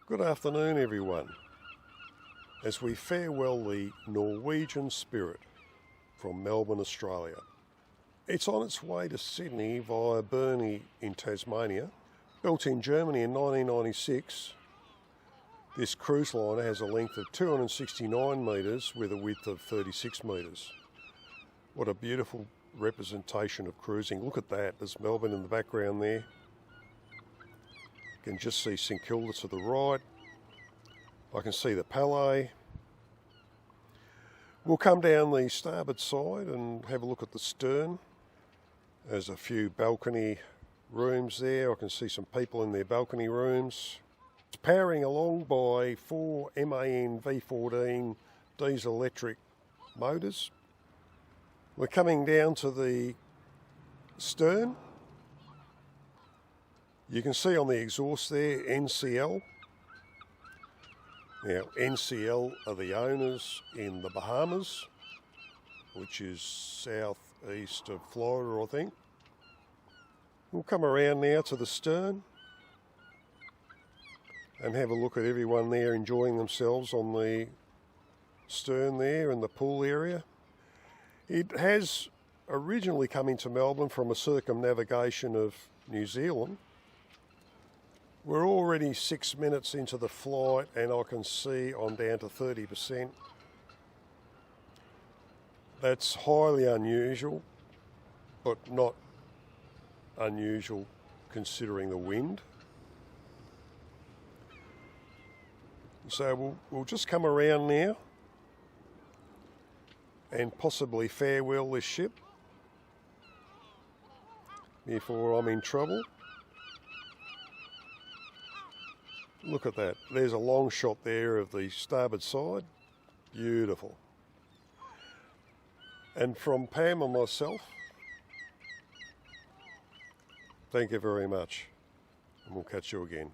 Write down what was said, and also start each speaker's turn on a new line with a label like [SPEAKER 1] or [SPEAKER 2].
[SPEAKER 1] Good afternoon, everyone, as we farewell the Norwegian Spirit from Melbourne, Australia. It's on its way to Sydney via Burnie in Tasmania. Built in Germany in 1996, this cruise liner has a length of 269 metres with a width of 36 metres. What a beautiful representation of cruising. Look at that, there's Melbourne in the background there. You can just see St Kilda to the right. I can see the Palais. We'll come down the starboard side and have a look at the stern. There's a few balcony rooms there. I can see some people in their balcony rooms. It's powering along by 4 MAN V14 diesel electric motors. We're coming down to the stern. You can see on the exhaust there, NCL. Now, NCL are the owners in the Bahamas, which is southeast of Florida, I think. We'll come around now to the stern and have a look at everyone there enjoying themselves on the stern there in the pool area. It has originally come into Melbourne from a circumnavigation of New Zealand. We're already 6 minutes into the flight and I can see I'm down to 30%. That's highly unusual, but not unusual considering the wind. So we'll just come around now and possibly farewell this ship before I'm in trouble. Look at that. There's a long shot there of the starboard side. Beautiful. And from Pam and myself, thank you very much. And we'll catch you again.